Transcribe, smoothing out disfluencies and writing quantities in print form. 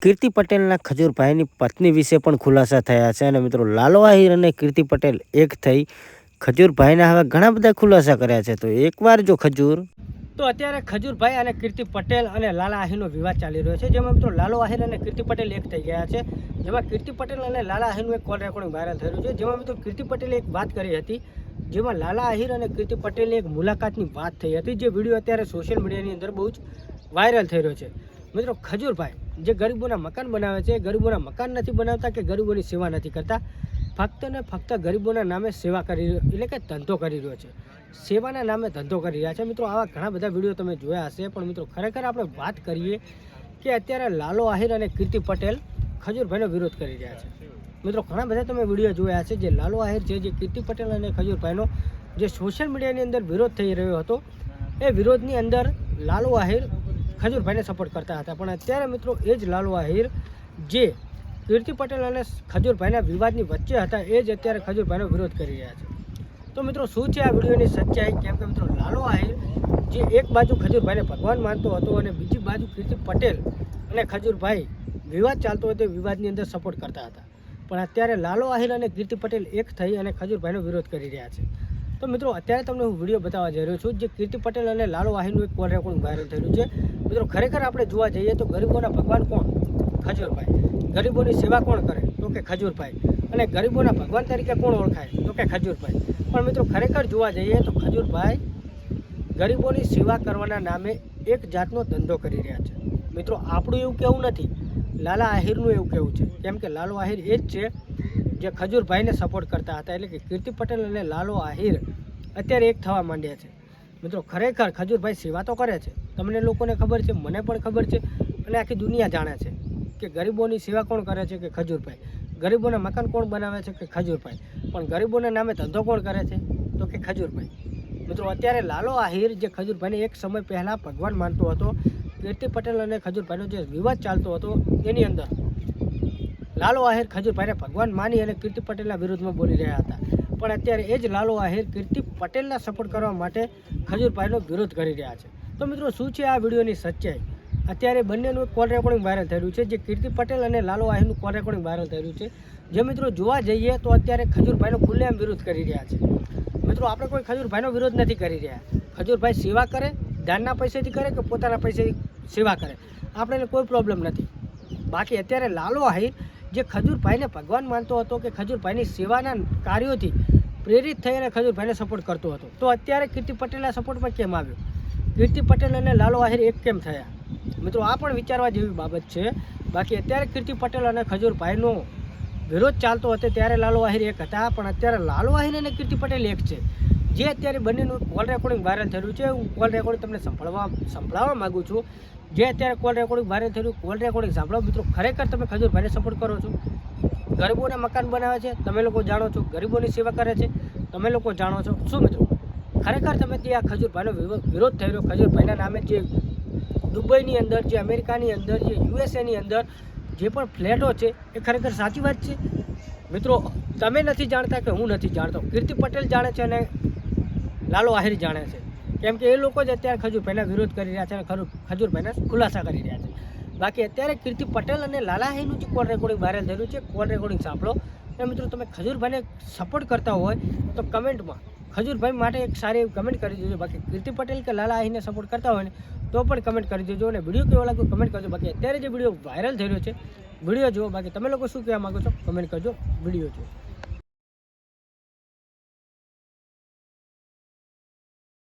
કીર્તિ પટેલના ખજૂરભાઈની પત્ની વિશે પણ ખુલાસા થયા છે અને મિત્રો લાલો આહિર અને કીર્તિ પટેલ એક થઈ ખજૂરભાઈના હવે ઘણા બધા ખુલાસા કર્યા છે. તો એકવાર જો ખજૂર તો અત્યારે ખજૂરભાઈ અને કીર્તિ પટેલ અને લાલા આહિરનો વિવાદ ચાલી રહ્યો છે, જેમાં મિત્રો લાલો આહિર અને કીર્તિ પટેલ એક થઈ ગયા છે. જેમાં કીર્તિ પટેલ અને લાલા આહિરનું એક કોલ રેકોર્ડિંગ વાયરલ થઈ રહ્યું છે, જેમાં મિત્રો કીર્તિ પટેલે એક વાત કરી હતી, જેમાં લાલા આહિર અને કીર્તિ પટેલની એક મુલાકાતની વાત થઈ હતી, જે વિડીયો અત્યારે સોશિયલ મીડિયાની અંદર બહુ જ વાયરલ થઈ રહ્યો છે. મિત્રો ખજૂરભાઈ જે ગરીબોના મકાન બનાવે છે, ગરીબોના મકાન નથી બનાવતા કે ગરીબોની સેવા નથી કરતા, ફક્ત ને ફક્ત ગરીબોના નામે સેવા કરી એટલે કે ધંધો કરી રહ્યો છે, સેવાના નામે ધંધો કરી રહ્યા છે. મિત્રો આવા ઘણા બધા વિડીયો તમે જોયા હશે, પણ મિત્રો ખરેખર આપણે વાત કરીએ કે અત્યારે લાલો આહિર અને કીર્તિ પટેલ ખજૂરભાઈનો વિરોધ કરી રહ્યા છે. મિત્રો ઘણા બધા તમે વિડીયો જોયા હશે, જે લાલો આહિર છે, જે કીર્તિ પટેલ અને ખજૂરભાઈનો જે સોશિયલ મીડિયાની અંદર વિરોધ થઈ રહ્યો હતો, એ વિરોધની અંદર લાલો આહિર ખજૂરભાઈને સપોર્ટ કરતા હતા. પણ અત્યારે મિત્રો એ જ લાલો આહિર જે કીર્તિ પટેલ અને ખજૂરભાઈના વિવાદની વચ્ચે હતા, એ જ અત્યારે ખજૂરભાઈનો વિરોધ કરી રહ્યા છે. તો મિત્રો શું છે આ વિડીયોની સચ્ચાઈ? કેમ કે મિત્રો લાલો આહિર જે એક બાજુ ખજૂરભાઈને ભગવાન માનતો હતો અને બીજી બાજુ કીર્તિ પટેલ અને ખજૂરભાઈ વિવાદ ચાલતો હતો, તે વિવાદની અંદર સપોર્ટ કરતા હતા. પણ અત્યારે લાલો આહિર અને કીર્તિ પટેલ એક થઈ અને ખજૂરભાઈનો વિરોધ કરી રહ્યા છે. તો મિત્રો અત્યારે તમને હું વિડીયો બતાવવા જઈ રહ્યો છું, જે કીર્તિ પટેલ અને લાલો આહિરનું એક કોલ રેકોર્ડિંગ વાયરલ થયેલું છે. મિત્રો ખરેખર આપણે જોવા જઈએ તો ગરીબોના ભગવાન કોણ? ખજૂરભાઈ. ગરીબોની સેવા કોણ કરે? તો કે ખજૂરભાઈ. અને ગરીબોના ભગવાન તરીકે કોણ ઓળખાય? તો કે ખજૂરભાઈ. પણ મિત્રો ખરેખર જોવા જઈએ તો ખજૂરભાઈ ગરીબોની સેવા કરવાના નામે એક જાતનો ધંધો કરી રહ્યા છે. મિત્રો આપણું એવું કહેવું નથી, લાલા આહિરનું એવું કહેવું છે. કેમ કે લાલો આહિર એ જ છે જે ખજૂરભાઈને સપોર્ટ કરતા હતા, એટલે કે કીર્તિ પટેલ અને લાલો આહિર અત્યારે એક થવા માંડ્યા છે. મિત્રો ખરેખર ખજૂરભાઈ સેવા તો કરે છે, તમને લોકોને ખબર છે, મને પણ ખબર છે, અને આખી દુનિયા જાણે છે કે ગરીબોની સેવા કોણ કરે છે કે ખજૂરભાઈ, ગરીબોના મકાન કોણ બનાવે છે કે ખજૂરભાઈ, પણ ગરીબોના નામે ધંધો કોણ કરે છે તો કે ખજૂરભાઈ. મિત્રો અત્યારે લાલો આહિર જે ખજૂરભાઈને એક સમય પહેલાં ભગવાન માનતો હતો, કીર્તિ પટેલ અને ખજૂરભાઈનો જે વિવાદ ચાલતો હતો એની અંદર લાલો આહિર ખજૂરભાઈને ભગવાન માની અને કીર્તિ પટેલના વિરુદ્ધમાં બોલી રહ્યા હતા. પણ અત્યારે એ જ લાલો આહિર કીર્તિ પટેલના સપોર્ટ કરવા માટે ખજૂરભાઈનો વિરોધ કરી રહ્યા છે. તો મિત્રો શું છે આ વિડીયોની સચ્ચાઈ? અત્યારે બંનેનું એક કોલ રેકોર્ડિંગ વાયરલ થયેલું છે, જે કીર્તિ પટેલ અને લાલો આહિરનું કોલ રેકોર્ડિંગ વાયરલ થયેલું છે. જે મિત્રો જોવા જઈએ તો અત્યારે ખજૂરભાઈનો ખુલ્લેઆમ વિરોધ કરી રહ્યા છે. મિત્રો આપણે કોઈ ખજૂરભાઈનો વિરોધ નથી કરી રહ્યા. ખજૂરભાઈ સેવા કરે, દાનના પૈસેથી કરે કે પોતાના પૈસેથી સેવા કરે, આપણે કોઈ પ્રોબ્લેમ નથી. બાકી અત્યારે લાલો આહિર જે ખજૂરભાઈને ભગવાન માનતો હતો કે ખજૂરભાઈની સેવાના કાર્યોથી પ્રેરિત થઈ અને ખજૂરભાઈને સપોર્ટ કરતો હતો, તો અત્યારે કીર્તિ પટેલના સપોર્ટમાં કેમ આવ્યો? કીર્તિ પટેલ અને લાલો આહિર એક કેમ થયા? મિત્રો આ પણ વિચારવા જેવી બાબત છે. બાકી અત્યારે કીર્તિ પટેલ અને ખજૂરભાઈનો વિરોધ ચાલતો હતો ત્યારે લાલો આહિર એક હતા, પણ અત્યારે લાલો આહિર અને કીર્તિ પટેલ એક છે. જે અત્યારે બંનેનું કોલ રેકોર્ડિંગ વાયરલ થયેલું છે, હું કોલ રેકોર્ડિંગ તમને સંભળાવવા માગું છું. જે અત્યારે કોલ રેકોર્ડિંગ વાયરલ થયેલું, કોલ રેકોર્ડિંગ સાંભળો. મિત્રો ખરેખર તમે ખજૂરભાઈને સપોર્ટ કરો છો, ગરીબોના મકાન બનાવે છે, તમે લોકો જાણો છો, ગરીબોની સેવા કરે છે, તમે લોકો જાણો છો. શું મિત્રો ખરેખર તમે ત્યાં ખજૂરભાઈનો વિરોધ થઈ રહ્યો, ખજૂરભાઈના નામે જે દુબઈની અંદર, જે અમેરિકાની અંદર, જે યુએસએની અંદર જે પણ ફ્લેટો છે, એ ખરેખર સાચી વાત છે? મિત્રો તમે નથી જાણતા કે હું નથી જાણતો, કીર્તિ પટેલ જાણે છે અને લાલો આહિર જાણે છે. કેમ કે એ લોકો જ અત્યારે ખજૂરભાઈના વિરોધ કરી રહ્યા છે અને ખજૂરભાઈના ખુલાસા કરી રહ્યા છે. બાકી અત્યારે કીર્તિ પટેલ અને લાલા આહિરનું જે કોલ રેકોર્ડિંગ વાયરલ થયેલું છે, કોલ રેકોર્ડિંગ સાંભળો. અને મિત્રો તમે ખજૂરભાઈને સપોર્ટ કરતા હોય તો કમેન્ટમાં ખજૂરભાઈ માટે એક સારી એવી કમેન્ટ કરી દેજો. બાકી કીર્તિ પટેલ કે લાલા આહિરને સપોર્ટ કરતા હોય ને તો પણ કમેન્ટ કરી દેજો, અને વિડીયો કેવો લાગ્યો કમેન્ટ કરજો. બાકી અત્યારે જે વિડીયો વાયરલ થઈ રહ્યો છે, વિડીયો જુઓ. બાકી તમે લોકો શું કહેવા માગો છો કમેન્ટ કરજો, વિડીયો જુઓ.